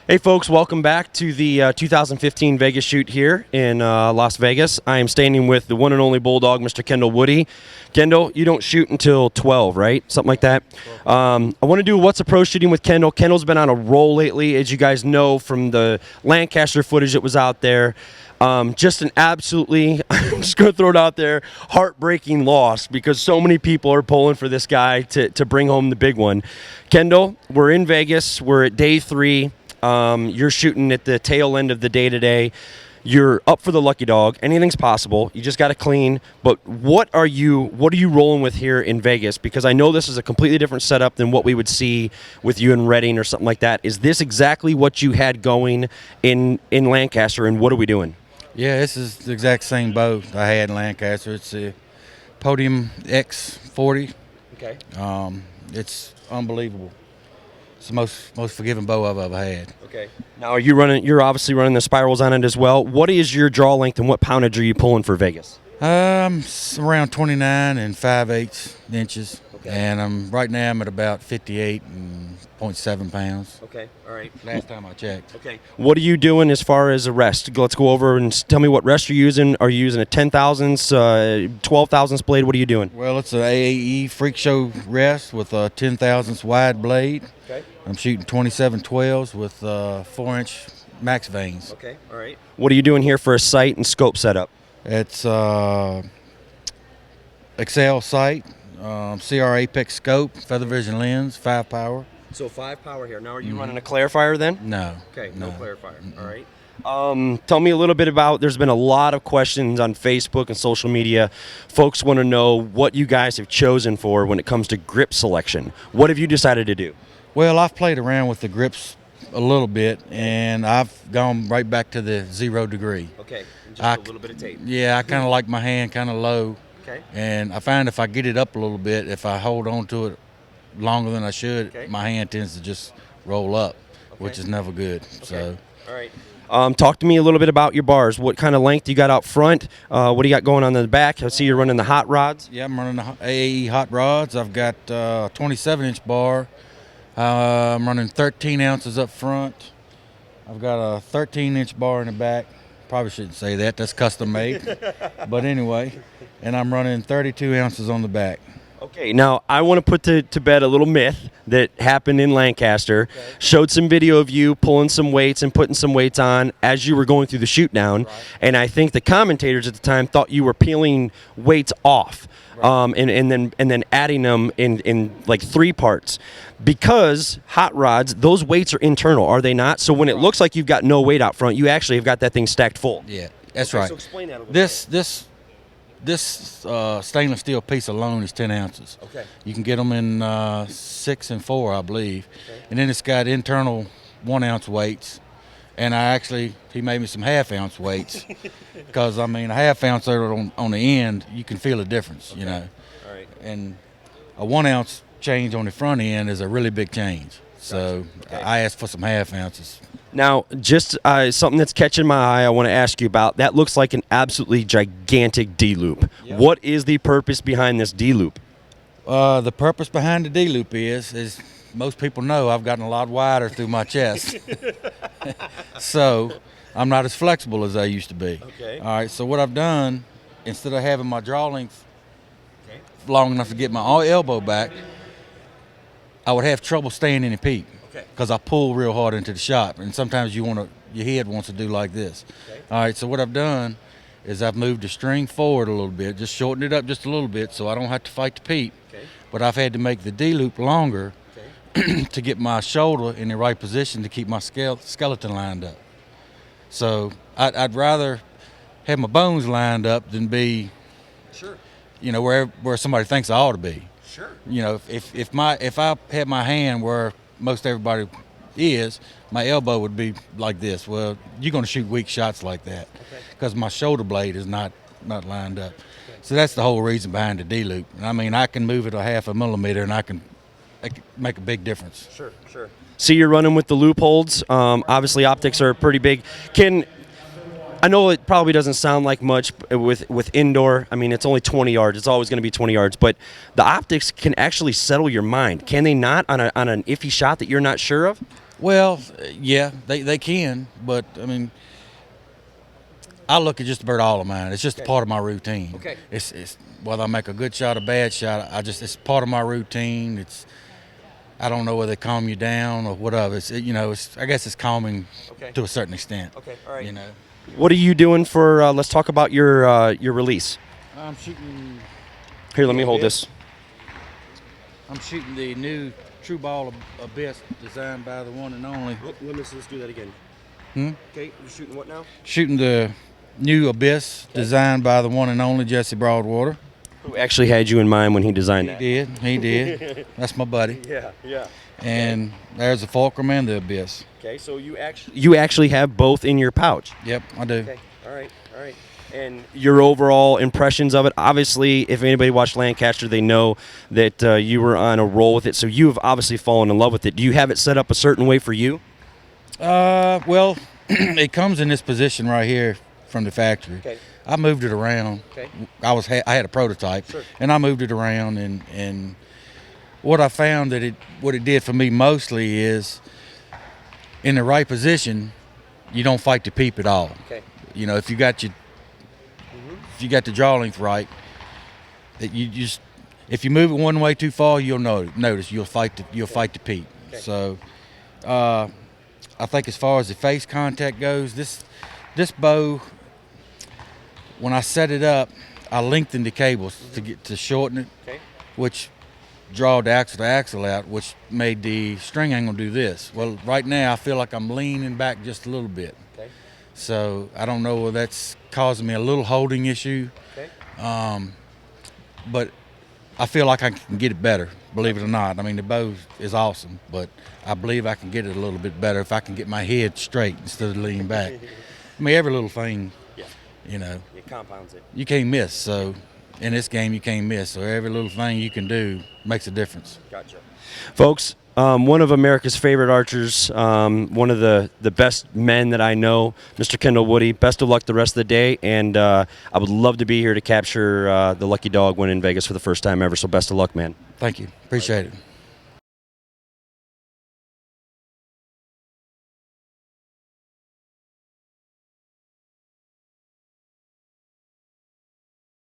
Hey folks, welcome back to the 2015 Vegas shoot here in Las Vegas. I am standing with the one and only Bulldog, Mr. Kendall Woody. Kendall, you don't shoot until 12, right? Something like that. I want to do What's a Pro shooting with Kendall. Kendall's been on a roll lately, as you guys know from the Lancaster footage that was out there. Just an absolutely, I'm just going to throw it out there, heartbreaking loss because so many people are pulling for this guy to bring home the big one. Kendall, we're in Vegas. We're at day 3. You're shooting at the tail end of the day today. You're up for the lucky dog. Anything's possible. You just got to clean. But what are you rolling with here in Vegas? Because I know this is a completely different setup than what we would see with you in Reading or something like that. Is this exactly what you had going in Lancaster, and what are we doing? Yeah, this is the exact same bow I had in Lancaster. It's a Podium X40. Okay. It's unbelievable. It's the most forgiving bow I've ever had. Okay. Now, you're obviously running the spirals on it as well. What is your draw length and what poundage are you pulling for Vegas? Around 29 and 5/8 inches. Okay. And right now I'm at about 58.7 pounds. Okay. All right. Last time I checked. Okay. What are you doing as far as a rest? Let's go over and tell me what rest you're using. Are you using a 10,000ths, 12,000ths blade? What are you doing? Well, it's an AAE Freak Show rest with a 10,000ths wide blade. Okay. I'm shooting 27/12s with 4-inch max vanes. Okay. All right. What are you doing here for a sight and scope setup? It's Excel sight, CR Apex scope, feather vision lens, 5 power. So 5 power here. Now, are you running a clarifier then? No. Okay, no clarifier. Mm-mm. All right. Tell me a little bit about, there's been a lot of questions on Facebook and social media. Folks want to know what you guys have chosen for when it comes to grip selection. What have you decided to do? Well, I've played around with the grips a little bit, and I've gone right back to the 0 degree. Okay, just a little bit of tape. Yeah, I kind of like my hand kind of low. Okay. And I find if I get it up a little bit, if I hold on to it longer than I should, my hand tends to just roll up, which is never good. Okay. So. All right. Talk to me a little bit about your bars. What kind of length you got out front? What do you got going on in the back? I see you're running the hot rods. Yeah, I'm running the AAE hot rods. I've got a 27-inch bar. I'm running 13 ounces up front. I've got a 13-inch bar in the back. Probably shouldn't say that. That's custom made. But anyway, and I'm running 32 ounces on the back. Okay, now I want to put to bed a little myth that happened in Lancaster. Okay. Showed some video of you pulling some weights and putting some weights on as you were going through the shoot down, right. And I think the commentators at the time thought you were peeling weights off, right. and then adding them in like 3 parts. Because hot rods, those weights are internal, are they not? So when it looks like you've got no weight out front, you actually have got that thing stacked full. Yeah, that's right. So explain that a little bit. This stainless steel piece alone is 10 ounces. Okay. You can get them in 6 and 4, I believe. Okay. And then it's got internal 1-ounce weights. And he made me some half-ounce weights. Because, I mean, a half-ounce on the end, you can feel a difference, you know. All right. And a 1-ounce change on the front end is a really big change. So okay. I asked for some half-ounces. Now, just something that's catching my eye I want to ask you about. That looks like an absolutely gigantic D-loop. Yep. What is the purpose behind this D-loop? The purpose behind the D-loop is most people know I've gotten a lot wider through my chest. So I'm not as flexible as I used to be. Okay. All right, so what I've done, instead of having my draw length long enough to get my elbow back, I would have trouble staying in a peak. Because I pull real hard into the shot, and sometimes your head wants to do like this. Okay. All right, so what I've done is I've moved the string forward a little bit, just shortened it up just a little bit so I don't have to fight the peak. Okay. But I've had to make the D-loop longer to get my shoulder in the right position to keep my skeleton lined up. So I'd rather have my bones lined up than be, where somebody thinks I ought to be. Sure. You know, if I had my hand where most everybody is, my elbow would be like this. Well, you're going to shoot weak shots like that because my shoulder blade is not lined up. Okay. So that's the whole reason behind the D-loop. I mean, I can move it a 0.5 millimeter and I can make a big difference. Sure. See, you're running with the loop holds. Obviously, optics are pretty big. I know it probably doesn't sound like much with indoor. I mean, it's only 20 yards. It's always going to be 20 yards. But the optics can actually settle your mind. Can they not on an iffy shot that you're not sure of? Well, yeah, they can, but I mean, I look at just about all of mine. It's just a part of my routine. Okay. It's whether I make a good shot or bad shot. It's part of my routine. I don't know whether they calm you down or whatever. I guess it's calming to a certain extent. Okay. All right. You know. What are you doing for? Let's talk about your release. I'm shooting. Here, let me hold this. I'm shooting the new True Ball Abyss designed by the one and only. Let's do that again. Okay, you're shooting what now? Shooting the new Abyss designed by the one and only Jesse Broadwater. Who actually had you in mind when he designed that? He did. That's my buddy. Yeah. And there's the Fulcrum and the Abyss. Okay, so you actually have both in your pouch. Yep, I do. Okay, all right. And your overall impressions of it. Obviously, if anybody watched Lancaster, they know that you were on a roll with it. So you have obviously fallen in love with it. Do you have it set up a certain way for you? Well, it comes in this position right here from the factory. Okay. I moved it around. Okay. I had a prototype, Sure. and I moved it around. And what I found what it did for me mostly is, in the right position, you don't fight the peep at all. Okay. You know, if you got the draw length right, that if you move it one way too far, you'll notice you'll fight the peep. Okay. So, I think as far as the face contact goes, this bow, when I set it up, I lengthened the cables to shorten it, Okay. which drawed the axle to axle out, which made the string angle do this. Well, right now I feel like I'm leaning back just a little bit. Okay. So I don't know whether that's causing me a little holding issue. Okay. But I feel like I can get it better, believe it or not. I mean, the bow is awesome, but I believe I can get it a little bit better if I can get my head straight instead of leaning back. I mean, every little thing, It compounds it. you can't miss. So in this game, you can't miss. So every little thing you can do makes a difference. Gotcha. Folks, one of America's favorite archers, one of the best men that I know, Mr. Kendall Woody. Best of luck the rest of the day, and I would love to be here to capture the lucky dog win in Vegas for the first time ever, so best of luck, man. Thank you. Appreciate it.